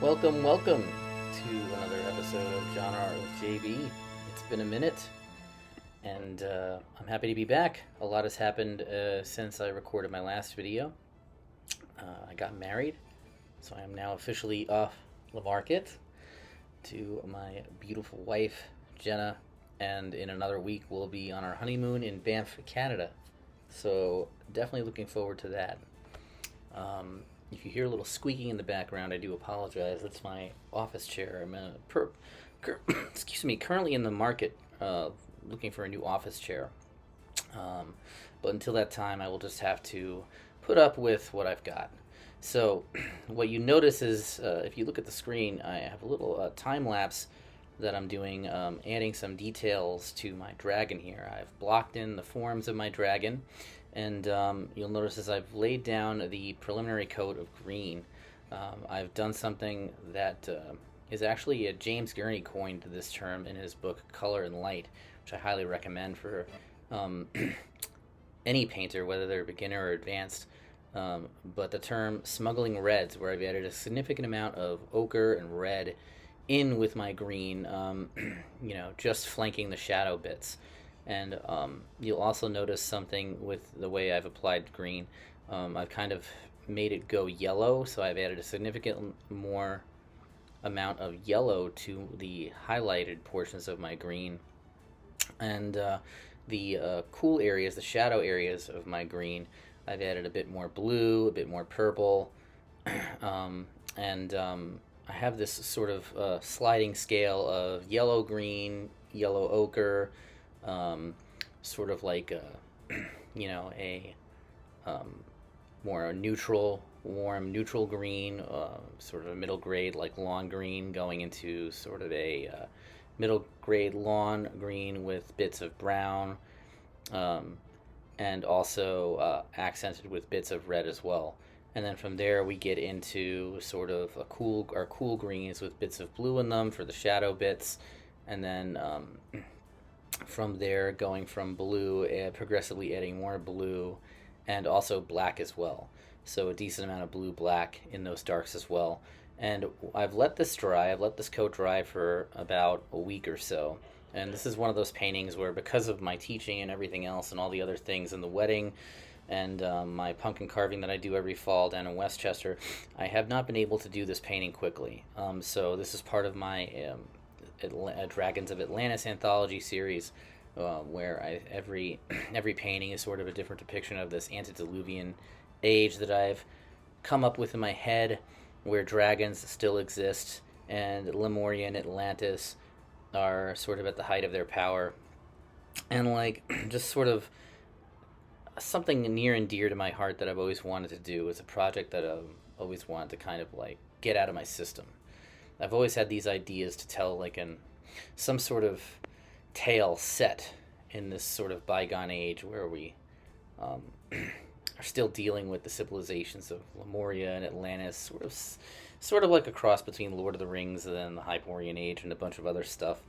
Welcome to another episode of GenreArtWithJB. It's been a minute, and I'm happy to be back. A lot has happened since I recorded my last video. I got married, so I am now officially off the market to my beautiful wife, Jenna, and in another week we'll be on our honeymoon in Banff, Canada. So definitely looking forward to that. If you hear a little squeaking in the background, I do apologize. It's my office chair. I'm currently in the market looking for a new office chair. But until that time, I will just have to put up with what I've got. So what you notice is, if you look at the screen, I have a little time lapse that I'm doing, adding some details to my dragon here. I've blocked in the forms of my dragon, and you'll notice as I've laid down the preliminary coat of green, I've done something that is actually James Gurney coined this term in his book Color and Light, which I highly recommend for any painter, whether they're beginner or advanced. But the term smuggling reds, where I've added a significant amount of ochre and red in with my green, just flanking the shadow bits. And you'll also notice something with the way I've applied green. I've kind of made it go yellow, so I've added a significant more amount of yellow to the highlighted portions of my green. And the cool areas, the shadow areas of my green, I've added a bit more blue, a bit more purple, and I have this sort of sliding scale of yellow-green, yellow ochre, sort of like a more neutral, warm neutral green, sort of a middle grade like lawn green, going into sort of a middle grade lawn green with bits of brown, and also accented with bits of red as well. And then from there we get into sort of our cool greens with bits of blue in them for the shadow bits, and then from there going from blue, progressively adding more blue, and also black as well. So a decent amount of blue black in those darks as well. And I've let this coat dry for about a week or so. And this is one of those paintings where, because of my teaching and everything else and all the other things in the wedding and my pumpkin carving that I do every fall down in Westchester, I have not been able to do this painting quickly. So this is part of my Dragons of Atlantis anthology series, where every painting is sort of a different depiction of this antediluvian age that I've come up with in my head, where dragons still exist and Lemuria and Atlantis are sort of at the height of their power, and just sort of something near and dear to my heart that I've always wanted to do. Is a project that I've always wanted to kind of get out of my system. I've always had these ideas to tell some sort of tale set in this sort of bygone age where we are still dealing with the civilizations of Lemuria and Atlantis, sort of like a cross between Lord of the Rings and then the Hyperborean Age and a bunch of other stuff.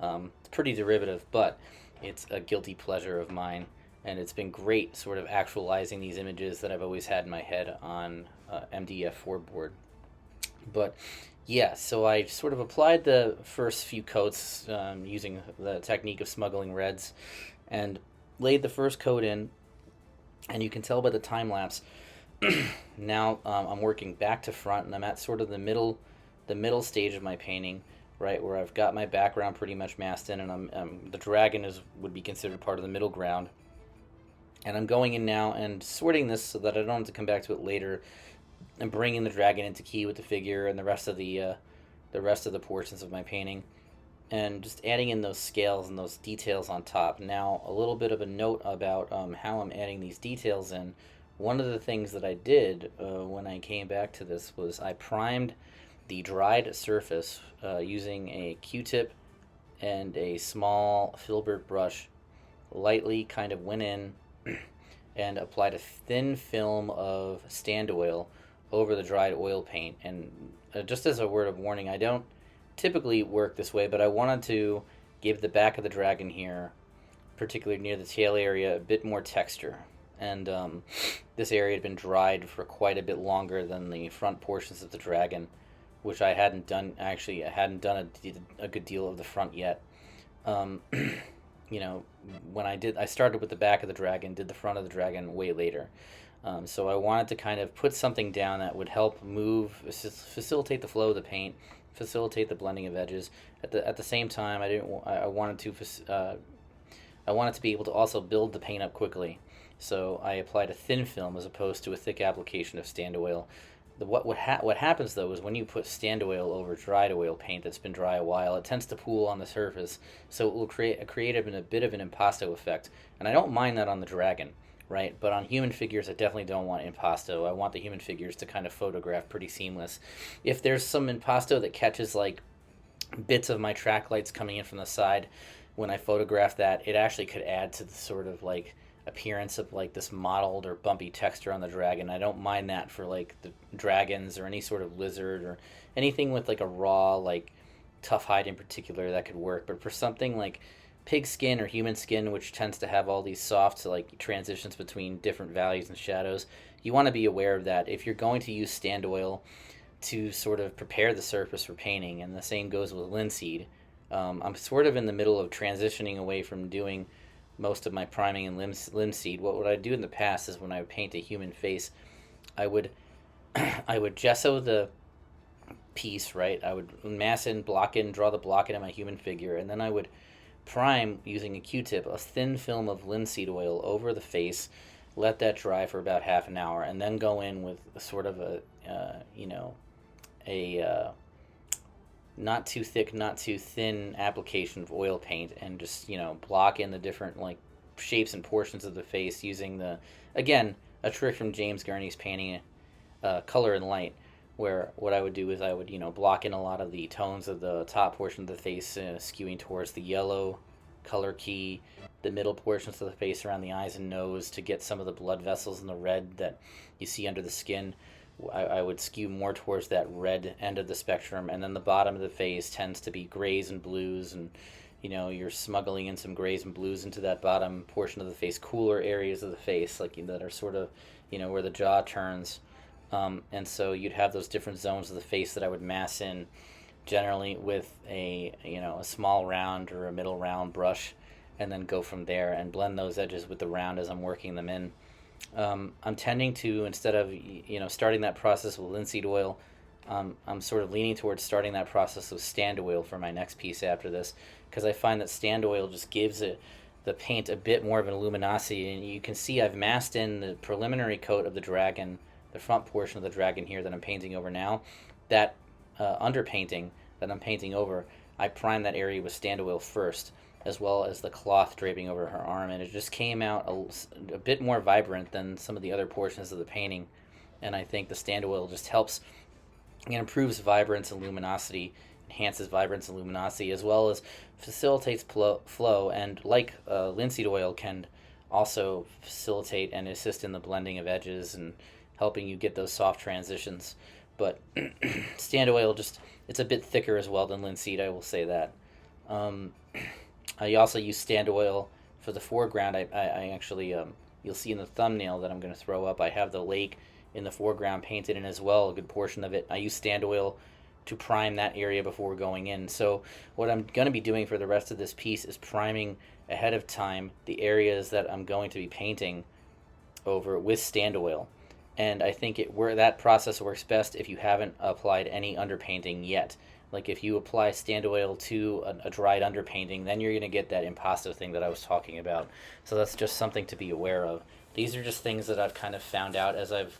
It's pretty derivative, but it's a guilty pleasure of mine, and it's been great sort of actualizing these images that I've always had in my head on MDF4 board. But yeah, so I sort of applied the first few coats using the technique of smuggling reds, and laid the first coat in, and you can tell by the time lapse now I'm working back to front, and I'm at sort of the middle stage of my painting, right where I've got my background pretty much masked in, and the dragon would be considered part of the middle ground, and I'm going in now and sorting this so that I don't have to come back to it later, and bringing the dragon into key with the figure and the rest of the portions of my painting, and just adding in those scales and those details on top. Now, a little bit of a note about how I'm adding these details in. One of the things that I did when I came back to this was I primed the dried surface using a Q-tip and a small filbert brush, lightly kind of went in and applied a thin film of stand oil over the dried oil paint. And just as a word of warning, I don't typically work this way, but I wanted to give the back of the dragon here, particularly near the tail area, a bit more texture. And this area had been dried for quite a bit longer than the front portions of the dragon. which I hadn't done. Actually, I hadn't done a good deal of the front yet. Um, you know, when I started with the back of the dragon, did the front of the dragon way later. So I wanted to kind of put something down that would help facilitate the flow of the paint, facilitate the blending of edges. At the same time, I wanted to be able to also build the paint up quickly. So I applied a thin film as opposed to a thick application of stand oil. What happens though is when you put stand oil over dried oil paint that's been dry a while, it tends to pool on the surface, so it will create a bit of an impasto effect. And I don't mind that on the dragon, right? But on human figures, I definitely don't want impasto. I want the human figures to kind of photograph pretty seamless. If there's some impasto that catches like bits of my track lights coming in from the side when I photograph that, it actually could add to the sort of like appearance of like this mottled or bumpy texture on the dragon. I don't mind that for like the dragons or any sort of lizard or anything with like a raw like tough hide in particular, that could work. But for something like pig skin or human skin, which tends to have all these soft like transitions between different values and shadows, you want to be aware of that if you're going to use stand oil to sort of prepare the surface for painting. And the same goes with linseed. I'm sort of in the middle of transitioning away from doing most of my priming and linseed. What I do in the past is when I would paint a human face, I would I would gesso the piece, right? I would mass in, block in, draw the block in my human figure, and then I would prime using a Q-tip a thin film of linseed oil over the face, let that dry for about half an hour, and then go in with a sort of a not too thick, not too thin application of oil paint, and just block in the different like shapes and portions of the face using again, a trick from James Gurney's painting, color and light, where what I would do is I would block in a lot of the tones of the top portion of the face, skewing towards the yellow color key, the middle portions of the face around the eyes and nose to get some of the blood vessels and the red that you see under the skin. I would skew more towards that red end of the spectrum, and then the bottom of the face tends to be grays and blues, and you're smuggling in some grays and blues into that bottom portion of the face, cooler areas of the face, like that are sort of where the jaw turns, and so you'd have those different zones of the face that I would mass in, generally with a small round or a middle round brush, and then go from there and blend those edges with the round as I'm working them in. I'm tending to, instead of starting that process with linseed oil, I'm sort of leaning towards starting that process with stand oil for my next piece after this, because I find that stand oil just gives the paint a bit more of an luminosity. And you can see I've masked in the preliminary coat of the dragon, the front portion of the dragon here that I'm painting over now. That underpainting that I'm painting over, I prime that area with stand oil first, as well as the cloth draping over her arm, and it just came out a bit more vibrant than some of the other portions of the painting. And I think the stand oil just helps and improves vibrance and luminosity, enhances vibrance and luminosity, as well as facilitates flow, and like linseed oil can also facilitate and assist in the blending of edges and helping you get those soft transitions. But stand oil it's a bit thicker as well than linseed, I will say that. I also use stand oil for the foreground. I actually, you'll see in the thumbnail that I'm going to throw up, I have the lake in the foreground painted in as well, a good portion of it. I use stand oil to prime that area before going in. So what I'm going to be doing for the rest of this piece is priming ahead of time the areas that I'm going to be painting over with stand oil. And I think that process works best if you haven't applied any underpainting yet. Like if you apply stand oil to a dried underpainting, then you're going to get that impasto thing that I was talking about. So that's just something to be aware of. These are just things that I've kind of found out as I've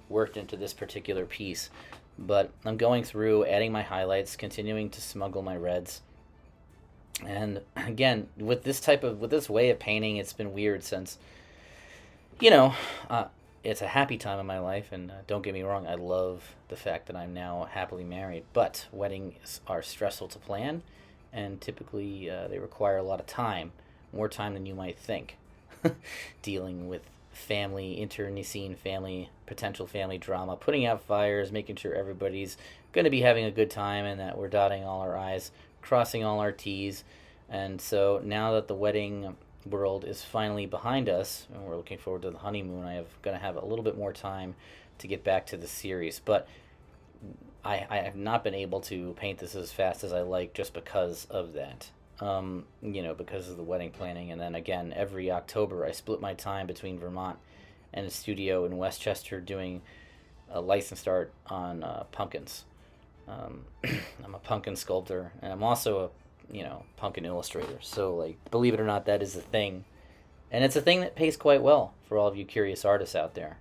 worked into this particular piece. But I'm going through, adding my highlights, continuing to smuggle my reds. And again, with this way of painting, it's been weird since, it's a happy time in my life, and don't get me wrong, I love the fact that I'm now happily married, but weddings are stressful to plan, and typically they require a lot of time, more time than you might think, dealing with internecine potential family drama, putting out fires, making sure everybody's going to be having a good time and that we're dotting all our I's, crossing all our T's. And so now that the wedding world is finally behind us and we're looking forward to the honeymoon, I'm going to have a little bit more time to get back to the series. But I have not been able to paint this as fast as I like just because of that. Because of the wedding planning. And then again, every October, I split my time between Vermont and a studio in Westchester doing a licensed art on pumpkins. I'm a pumpkin sculptor, and I'm also a pumpkin illustrator. So, like, believe it or not, that is a thing. And it's a thing that pays quite well for all of you curious artists out there.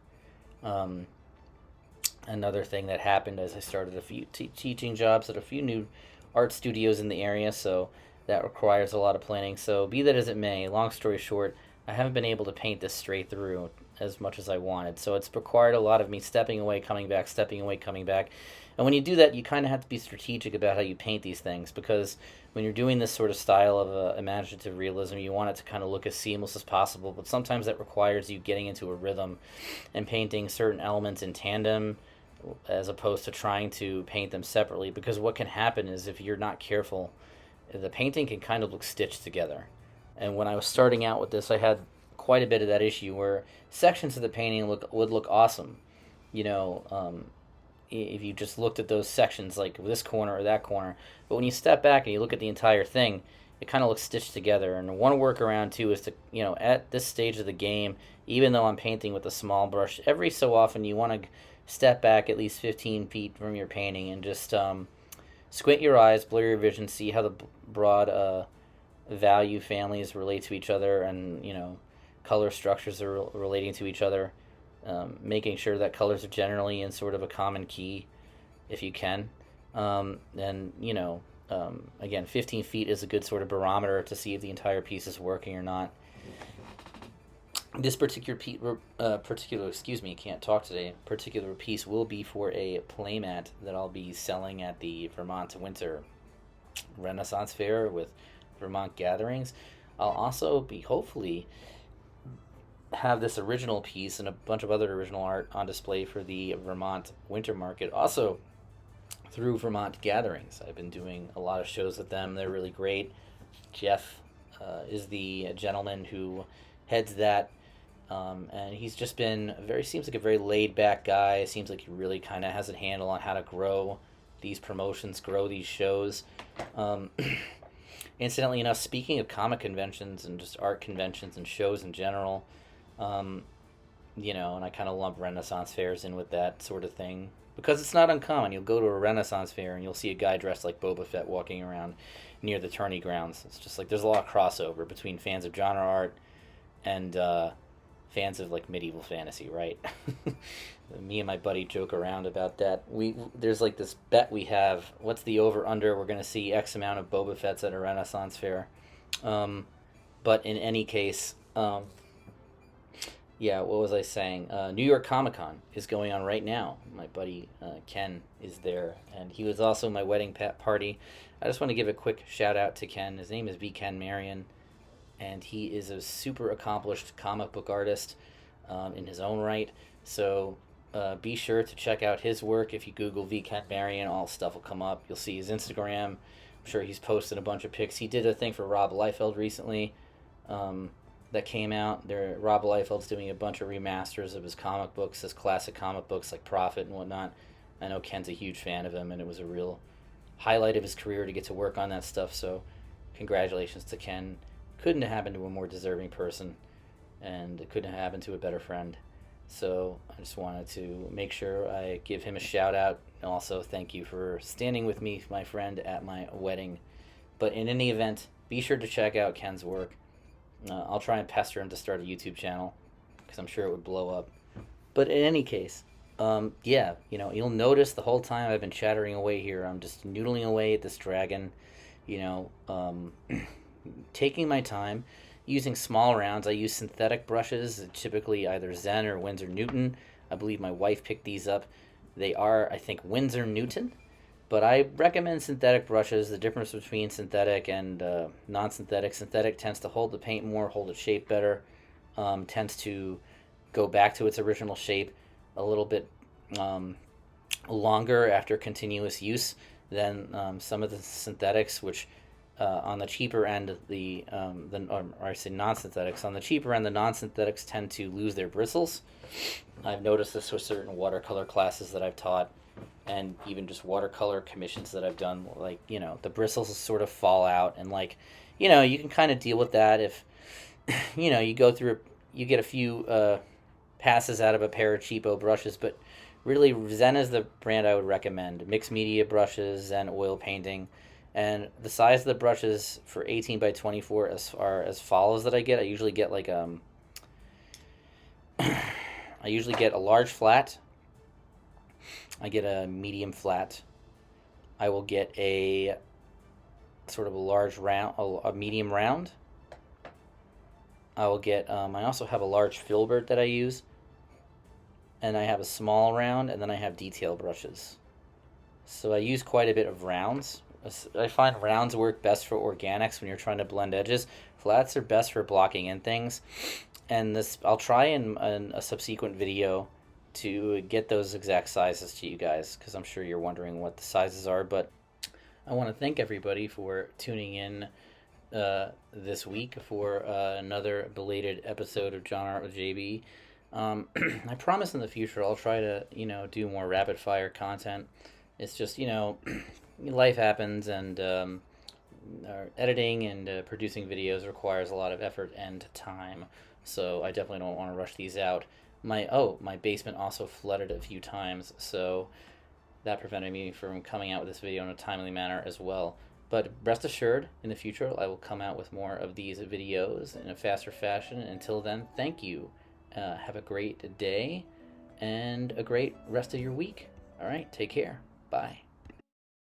Another thing that happened as I started a few teaching jobs at a few new art studios in the area, so that requires a lot of planning. So be that as it may, long story short, I haven't been able to paint this straight through as much as I wanted. So it's required a lot of me stepping away, coming back, stepping away, coming back. And when you do that, you kind of have to be strategic about how you paint these things, because when you're doing this sort of style of imaginative realism, you want it to kind of look as seamless as possible, but sometimes that requires you getting into a rhythm and painting certain elements in tandem as opposed to trying to paint them separately, because what can happen is if you're not careful, the painting can kind of look stitched together. And when I was starting out with this, I had quite a bit of that issue where sections of the painting would look awesome. If you just looked at those sections, like this corner or that corner. But when you step back and you look at the entire thing, it kind of looks stitched together. And one workaround, too, is to, at this stage of the game, even though I'm painting with a small brush, every so often you want to step back at least 15 feet from your painting and just squint your eyes, blur your vision, see how the broad value families relate to each other, and color structures are relating to each other, making sure that colors are generally in sort of a common key if you can. Again, 15 feet is a good sort of barometer to see if the entire piece is working or not. This particular piece will be for a playmat that I'll be selling at the Vermont Winter Renaissance Fair with Vermont Gatherings. I'll also be hopefully have this original piece and a bunch of other original art on display for the Vermont Winter Market, also through Vermont Gatherings. I've been doing a lot of shows with them. They're really great. Jeff is the gentleman who heads that. And he's just been seems like a very laid back guy. Seems like he really kind of has a handle on how to grow these promotions, grow these shows. Incidentally enough, speaking of comic conventions and just art conventions and shows in general, and I kind of lump Renaissance fairs in with that sort of thing, because it's not uncommon. You'll go to a Renaissance fair and you'll see a guy dressed like Boba Fett walking around near the tourney grounds. It's just like there's a lot of crossover between fans of genre art and fans of like medieval fantasy, right? Me and my buddy joke around about that. There's like this bet we have. What's the over under? We're gonna see X amount of Boba Fett's at a Renaissance fair. But in any case, what was I saying? New York Comic Con is going on right now. My buddy Ken is there, and he was also my wedding party. I just want to give a quick shout out to Ken. His name is V. Ken Marion, and he is a super accomplished comic book artist in his own right. So be sure to check out his work. If you Google V. Ken Marion, all stuff will come up. You'll see his Instagram. I'm sure he's posted a bunch of pics. He did a thing for Rob Liefeld recently that came out. Rob Liefeld's doing a bunch of remasters of his comic books, his classic comic books like Prophet and whatnot. I know Ken's a huge fan of him, and it was a real highlight of his career to get to work on that stuff. So congratulations to Ken. Couldn't have happened to a more deserving person, and it couldn't have happened to a better friend. So I just wanted to make sure I give him a shout out, and also thank you for standing with me, my friend, at my wedding. But in any event, be sure to check out Ken's work. I'll try and pester him to start a YouTube channel, because I'm sure it would blow up. But in any case, you'll notice the whole time I've been chattering away here, I'm just noodling away at this dragon, taking my time, using small rounds. I use synthetic brushes, typically either Zen or Winsor Newton. I believe my wife picked these up. They are, I think, Winsor Newton, but I recommend synthetic brushes. The difference between synthetic and non-synthetic: synthetic tends to hold the paint more, hold its shape better, tends to go back to its original shape a little bit longer after continuous use than some of the synthetics, which on the cheaper end, non-synthetics. On the cheaper end, the non-synthetics tend to lose their bristles. I've noticed this with certain watercolor classes that I've taught. and even just watercolor commissions that I've done, like, you know, the bristles sort of fall out, and like, you know, you can kind of deal with that if, you know, you go through, you get a few passes out of a pair of cheapo brushes, but really Zen is the brand I would recommend. Mixed media brushes and oil painting. And the size of the brushes for 18 by 24 are as follows that I get. I usually get like I usually get a large flat. I get a medium flat. I will get a sort of a large round, a medium round. I will get, I also have a large filbert that I use. And I have a small round, and then I have detail brushes. So I use quite a bit of rounds. I find rounds work best for organics when you're trying to blend edges. Flats are best for blocking in things. And this, I'll try in a subsequent video to get those exact sizes to you guys, because I'm sure you're wondering what the sizes are. But I want to thank everybody for tuning in this week for another belated episode of Genre with JB. I promise in the future I'll try to, you know, do more rapid fire content. It's just, you know, life happens, and editing and producing videos requires a lot of effort and time. So I definitely don't want to rush these out. My basement also flooded a few times, so that prevented me from coming out with this video in a timely manner as well. But rest assured, in the future I will come out with more of these videos in a faster fashion. Until then, thank you. Have a great day and a great rest of your week. All right, take care. Bye.